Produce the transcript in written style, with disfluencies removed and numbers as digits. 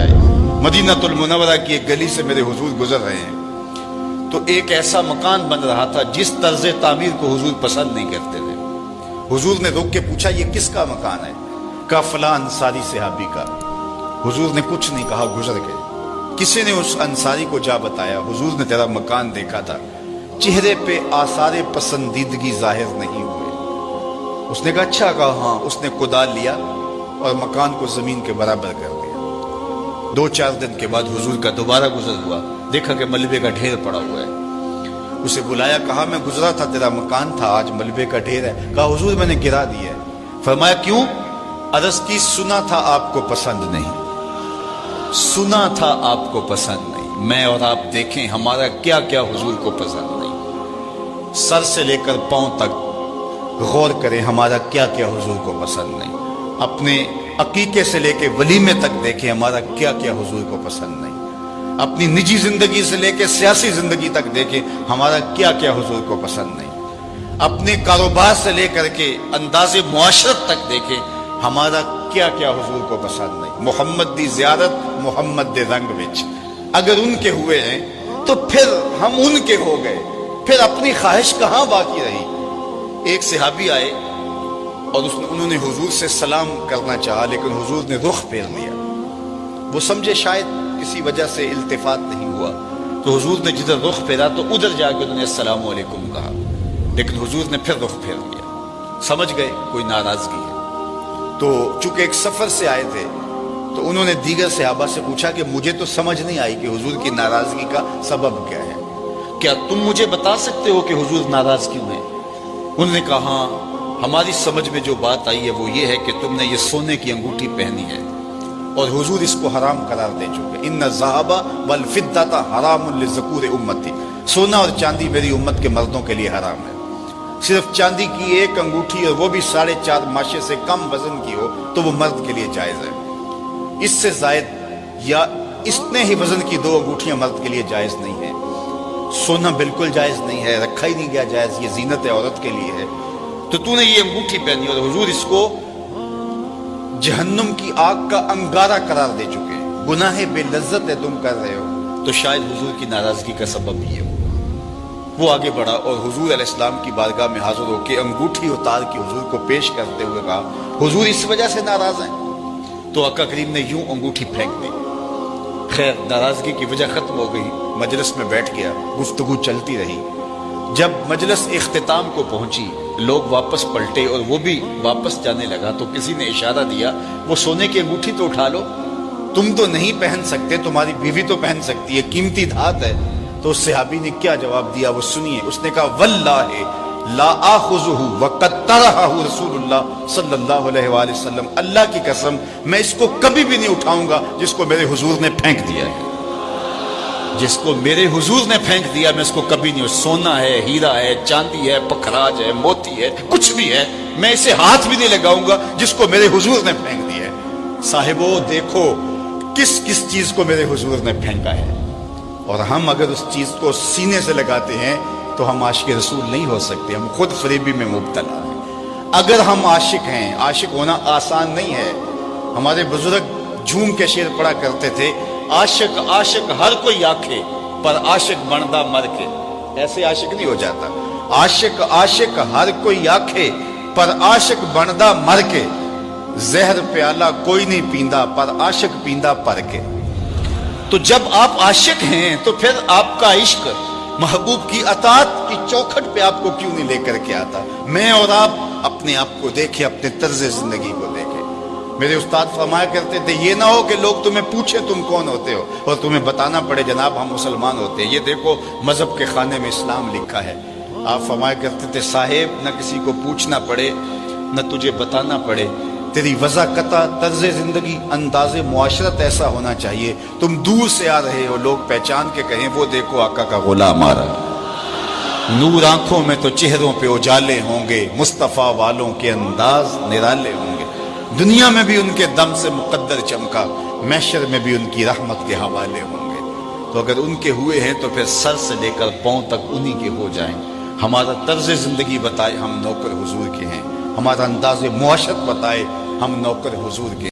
आए। मदीनतुल मुनव्वरा की एक गली से मेरे हुजूर गुजर रहे हैं, तो एक ऐसा मकान बन रहा था जिस तर्ज तामीर को हुजूर पसंद नहीं करते थे। हुजूर ने रोक के पूछा, ये किसका मकान है? कहा फलां अंसारी सहाबी का। हुजूर ने कुछ नहीं कहा, गुजर गए। किसी ने उस अंसारी को जा बताया, हुजूर ने तेरा मकान देखा था, चेहरे पे आसारे पसंदीदगी जाहिर नहीं हुए। उसने कहा अच्छा। कहा हाँ। उसने कुदाल लिया और मकान को जमीन के बराबर कर दिया। 2-4 दिन के बाद हुजूर का दोबारा गुजर हुआ, देखा कि मलबे का ढेर पड़ा हुआ है। उसे बुलाया, कहा मैं गुजरा था, तेरा मकान था, आज मलबे का ढेर है। कहा हुजूर मैंने गिरा दिया है। फरमाया क्यों? अर्ज की सुना था आपको पसंद नहीं, सुना था आपको पसंद नहीं। मैं और आप देखें हमारा क्या क्या हुजूर को पसंद नहीं। सर से लेकर पांव तक गौर करें, हमारा क्या क्या हुजूर को पसंद नहीं। अपने अकीके से लेकर वलीमे तक देखें, हमारा क्या क्या हुजूर को पसंद नहीं। अपनी निजी जिंदगी से लेकर सियासी जिंदगी तक देखें, हमारा क्या क्या हुजूर को पसंद नहीं। अपने कारोबार से लेकर के अंदाजे मुआशरत तक देखें, हमारा क्या क्या हुजूर को पसंद नहीं। मोहम्मद दी ज़ियारत मोहम्मद दे रंग विच, अगर उनके हुए हैं तो फिर हम उनके हो गए, फिर अपनी ख्वाहिश कहां बाकी रही। एक सहाबी आए और उन्होंने हुजूर से सलाम करना चाहा, लेकिन हुजूर ने रुख फेर लिया। वो समझे शायद किसी वजह से इल्तिफात नहीं हुआ, तो हुजूर ने जिधर रुख फेरा तो उधर जाके उन्होंने अस्सलाम वालेकुम कहा, लेकिन हुजूर ने फिर रुख फेर लिया। समझ गए कोई नाराजगी है। तो चूंकि एक सफर से आए थे, तो उन्होंने दीगर सहाबा से पूछा कि मुझे तो समझ नहीं आई कि हुजूर की नाराजगी का सबब क्या है, क्या तुम मुझे बता सकते हो कि हुजूर नाराज क्यों है? उन्होंने कहा हाँ, हमारी समझ में जो बात आई है वो ये है कि तुमने ये सोने की अंगूठी पहनी है और हुजूर इसको हराम करार दे चुके। इन्ना ज़हाबा वल फिद्दता हरामुन लिज़कूर उम्मती, सोना और चांदी मेरी उम्मत के मर्दों के लिए हराम है। सिर्फ चांदी की एक अंगूठी और वो भी 4.5 माशे से कम वजन की हो तो वो मर्द के लिए जायज है। इससे जायद या इतने ही वजन की 2 अंगूठियां मर्द के लिए जायज नहीं है। सोना बिल्कुल जायज नहीं है, रखा ही नहीं गया जायज, ये जीनत है, औरत के लिए है। तो तूने ये अंगूठी पहनी और हुजूर इसको जहन्नुम की आग का अंगारा करार दे चुके हैं, गुनाह बेलज्जत है तुम कर रहे हो, तो शायद हुजूर की नाराजगी का सबब ये हो। वो आगे बढ़ा और हुजूर अलैहिस्सलाम की बारगाह में हाजिर होकर अंगूठी उतार के हुजूर को पेश करते हुए कहा, हुजूर इस वजह से नाराज हैं? तो आका करीम ने यूं अंगूठी फेंक दी। खैर नाराजगी की वजह खत्म हो गई, मजलिस में बैठ गया, गुफ्तगू चलती रही। जब मजलिस इख्तिताम को पहुंची, लोग वापस पलटे और वो भी वापस जाने लगा, तो किसी ने इशारा दिया, वो सोने की अंगूठी तो उठा लो, तुम तो नहीं पहन सकते, तुम्हारी बीवी तो पहन सकती है, कीमती धात है। तो उस सहाबी ने क्या जवाब दिया वो सुनिए। उसने कहा वल्लाहि ला आखुजुहु वक़द तरहहु रसूलुल्लाह सल्लल्लाहु अलैहि वसल्लम, अल्लाह की कसम मैं इसको कभी भी नहीं उठाऊंगा जिसको मेरे हुजूर ने फेंक दिया है। जिसको मेरे हुजूर ने फेंक दिया मैं इसको कभी नहीं, सोना है, हीरा है, चांदी है, पखराज है, मोती है, कुछ भी है, मैं इसे हाथ भी नहीं लगाऊंगा जिसको मेरे हुजूर ने फेंक दिया है। साहिबो देखो किस किस चीज को मेरे हुजूर ने फेंका है, और हम अगर उस चीज को सीने से लगाते हैं तो हम आशिक रसूल नहीं हो सकते, हम खुद फरेबी में मुब्तला हैं। अगर हम आशिक हैं, आशिक होना आसान नहीं है। हमारे बुजुर्ग झूम के शेर पढ़ा करते थे, आशिक आशिक हर कोई आखे पर आशिक बनदा मर के। ऐसे आशिक नहीं हो जाता। आशिक आशिक हर कोई आखे पर आशिक बनदा मर के, जहर प्याला कोई नहीं पींदा पर आशिक पींदा पर के। तो जब आप आशिक हैं तो फिर आपका इश्क महबूब की अताअत की चौखट पे आपको क्यों नहीं लेकर के आता? मैं और आप अपने आप को देखें, अपने तर्ज जिंदगी को देखें। मेरे उस्ताद फरमाया करते थे, ये ना हो कि लोग तुम्हें पूछे तुम कौन होते हो और तुम्हें बताना पड़े जनाब हम मुसलमान होते हैं। ये देखो मजहब के खाने में इस्लाम लिखा है। आप फरमाया करते थे, साहेब न किसी को पूछना पड़े न तुझे बताना पड़े, तेरी वज़ाकता तर्ज जिंदगी अंदाज़े मुआशरत ऐसा होना चाहिए, तुम दूर से आ रहे हो लोग पहचान के कहें वो देखो आका का गुलाम आ रहा। नूर आंखों में तो चेहरों पे उजाले होंगे, मुस्तफ़ा वालों के अंदाज निराले होंगे। दुनिया में भी उनके दम से मुकद्दर चमका, महशर में भी उनकी रहमत के हवाले होंगे। तो अगर उनके हुए हैं तो फिर सर से लेकर पांव तक उन्हीं के हो जाएं। हमारा तर्ज जिंदगी बताए हम नौकर हुजूर के हैं, हमारा अंदाज़े मुआशरत बताए हम नौकर हुजूर के।